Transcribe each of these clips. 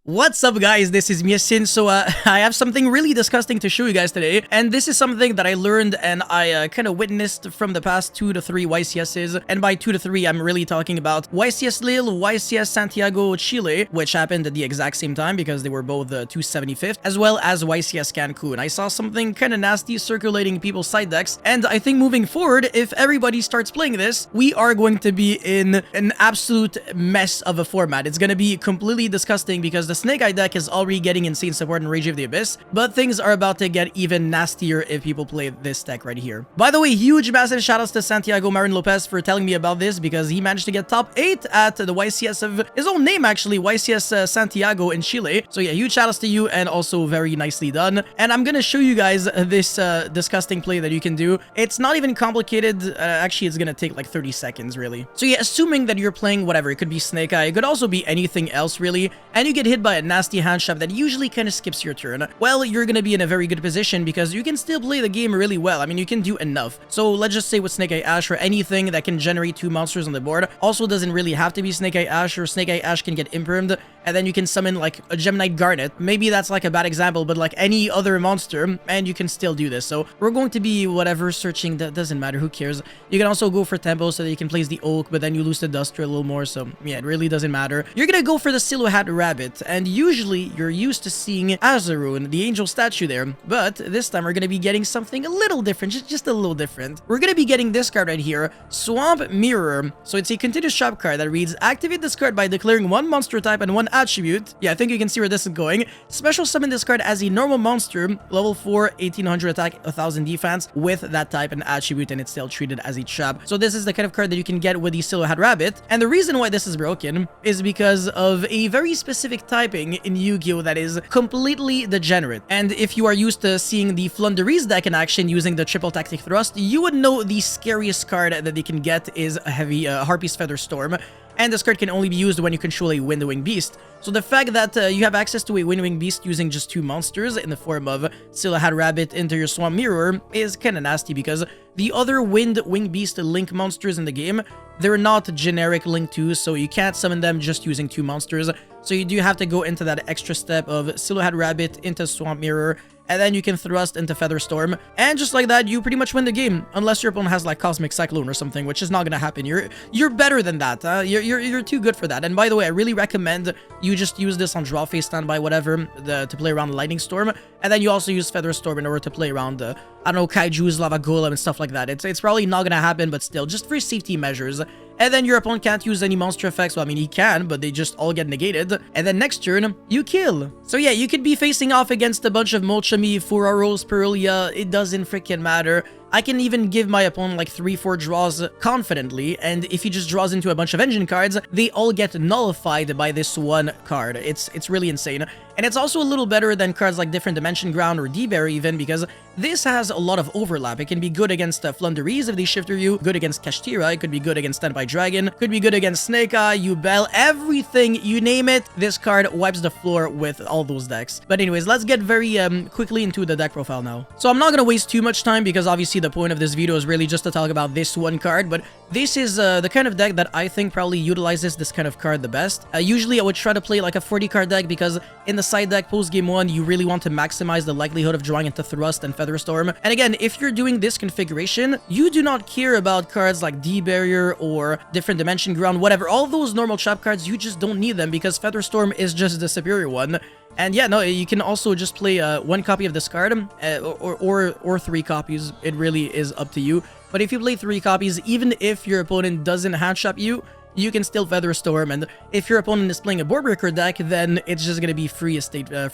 What's up guys, this is Miasin. So I have something really disgusting to show you guys today, and this is something that I learned and I kind of witnessed from the past 2 to 3 YCSs, and by 2 to 3 I'm really talking about YCS Lille, YCS Santiago, Chile, which happened at the exact same time because they were both 275th, as well as YCS Cancun. I saw something kind of nasty circulating people's side decks, and I think moving forward, if everybody starts playing this, we are going to be in an absolute mess of a format. It's going to be completely disgusting because the Snake Eye deck is already getting insane support in Rage of the Abyss, but things are about to get even nastier if people play this deck right here. By the way, huge massive shoutouts to Santiago Marin Lopez for telling me about this because he managed to get top 8 at the YCS of his own name actually, YCS Santiago in Chile. So yeah, huge shoutouts to you and also very nicely done. And I'm gonna show you guys this disgusting play that you can do. It's not even complicated, actually it's gonna take like 30 seconds really. So yeah, assuming that you're playing whatever, it could be Snake Eye, it could also be anything else really, and you get hit by a nasty hand shove that usually kind of skips your turn, well, you're gonna be in a very good position because you can still play the game really well. I mean, you can do enough. So let's just say with Snake Eye Ash or anything that can generate 2 monsters on the board, also doesn't really have to be Snake Eye Ash, or Snake Eye Ash can get impermed, and then you can summon like a Gemini Garnet. Maybe that's like a bad example, but like any other monster, and you can still do this. So we're going to be whatever searching, that doesn't matter, who cares. You can also go for Tempo so that you can place the Oak, but then you lose the Duster a little more, so yeah, it really doesn't matter. You're gonna go for the Silhouette Rabbit, and usually you're used to seeing Azarun, the angel statue there, but this time we're gonna be getting something a little different, just a little different. We're gonna be getting this card right here, Swamp Mirror. So it's a continuous shop card that reads, activate this card by declaring 1 monster type and 1 attribute. Yeah, I think you can see where this is going. Special summon this card as a normal monster, level 4, 1800 attack, 1000 defense, with that type and attribute, and it's still treated as a trap. So this is the kind of card that you can get with the Silhouette Rabbit, and the reason why this is broken is because of a very specific typing in Yu-Gi-Oh! That is completely degenerate. And if you are used to seeing the Flunderies deck in action using the triple tactic thrust, you would know the scariest card that they can get is a heavy Harpy's Feather Storm. And this card can only be used when you control a Windwing Beast. So the fact that you have access to a Windwing Beast using just 2 monsters in the form of Silhouette Rabbit into your Swamp Mirror is kinda nasty because the other Windwing Beast Link monsters in the game, they're not generic Link 2s, so you can't summon them just using 2 monsters. So you do have to go into that extra step of Silhouette Rabbit into Swamp Mirror, and then you can thrust into Feather Storm, and just like that, you pretty much win the game, unless your opponent has like Cosmic Cyclone or something, which is not gonna happen. You're better than that. You're too good for that. And by the way, I really recommend you just use this on Draw Phase, Standby, whatever, to play around Lightning Storm, and then you also use Feather Storm in order to play around I don't know, Kaiju's, Lava Golem, and stuff like that. It's probably not gonna happen, but still, just for safety measures. And then your opponent can't use any monster effects. Well, I mean, he can, but they just all get negated. And then next turn, you kill. So yeah, you could be facing off against a bunch of Molchami, Furaros, Perulia. It doesn't freaking matter. I can even give my opponent like 3-4 draws confidently, and if he just draws into a bunch of engine cards, they all get nullified by this one card. It's really insane. And it's also a little better than cards like Different Dimension Ground or D-Bear even, because this has a lot of overlap. It can be good against Flunderies if they shifter you, good against Kashtira, it could be good against Standby Dragon, could be good against Snake Eye, Yubel, everything, you name it, this card wipes the floor with all those decks. But anyways, let's get very quickly into the deck profile now. So I'm not gonna waste too much time because obviously the point of this video is really just to talk about this one card, but this is the kind of deck that I think probably utilizes this kind of card the best. Usually I would try to play like a 40 card deck because in the side deck post game 1 you really want to maximize the likelihood of drawing into Thrust and Feather Storm. And again, if you're doing this configuration, you do not care about cards like D-Barrier or Different Dimension Ground, whatever. All those normal trap cards, you just don't need them because Feather Storm is just the superior one. And yeah, no, you can also just play 1 copy of this card, or 3 copies. It really is up to you. But if you play 3 copies, even if your opponent doesn't hand shop you, you can still Feather Storm. And if your opponent is playing a board breaker deck, then it's just gonna be free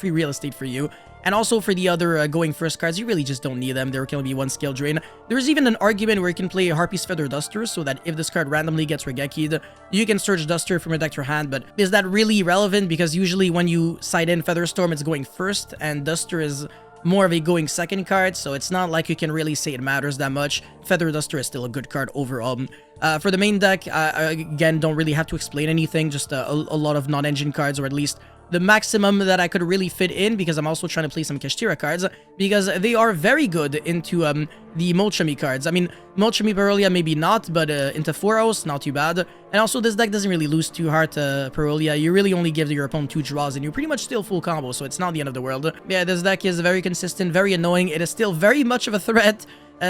real estate for you. And also for the other going first cards, you really just don't need them. There can only be 1 skill drain. There's even an argument where you can play Harpy's Feather Duster so that if this card randomly gets Regeki'd, you can search Duster from your deck to your hand. But is that really relevant? Because usually when you side in Feather Storm, it's going first, and Duster is more of a going second card, so it's not like you can really say it matters that much. Feather Duster is still a good card overall. For the main deck, again, don't really have to explain anything, just a lot of non-engine cards, or at least the maximum that I could really fit in, because I'm also trying to play some Kashtira cards, because they are very good into the Molchami cards. I mean, Molchami Perulia maybe not, but into Foros, not too bad. And also, this deck doesn't really lose too hard to Perolia. You really only give your opponent 2 draws, and you're pretty much still full combo, so it's not the end of the world. Yeah, this deck is very consistent, very annoying. It is still very much of a threat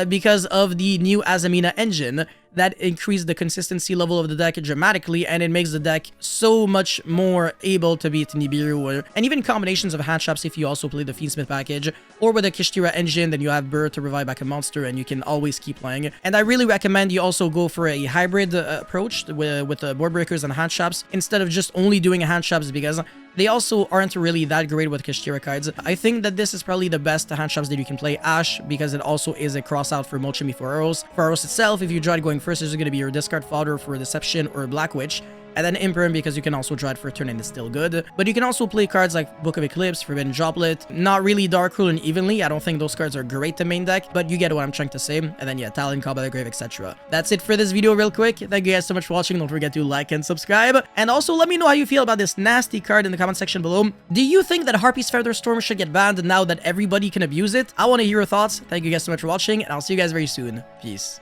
because of the new Azamina engine that increased the consistency level of the deck dramatically, and it makes the deck so much more able to beat Nibiru, and even combinations of hand traps if you also play the Fiendsmith package, or with a Kishtira engine, then you have Bird to revive back a monster, and you can always keep playing. And I really recommend you also go for a hybrid approach with board breakers and hand traps, instead of just only doing hand traps, because they also aren't really that great with Kishtira cards. I think that this is probably the best hand traps that you can play Ash, because it also is a cross out for Molchemi for Aros. For Aros itself, if you draw it going first, this is going to be your discard fodder for Deception or Black Witch. And then Imperm, because you can also draw it for a turn and it's still good. But you can also play cards like Book of Eclipse, Forbidden Droplet, not really Dark Rule and Evenly. I don't think those cards are great to main deck, but you get what I'm trying to say. And then yeah, Talon, Call by the Grave, etc. That's it for this video real quick. Thank you guys so much for watching. Don't forget to like and subscribe. And also let me know how you feel about this nasty card in the comment section below. Do you think that Harpy's Feather Storm should get banned now that everybody can abuse it? I want to hear your thoughts. Thank you guys so much for watching, and I'll see you guys very soon. Peace.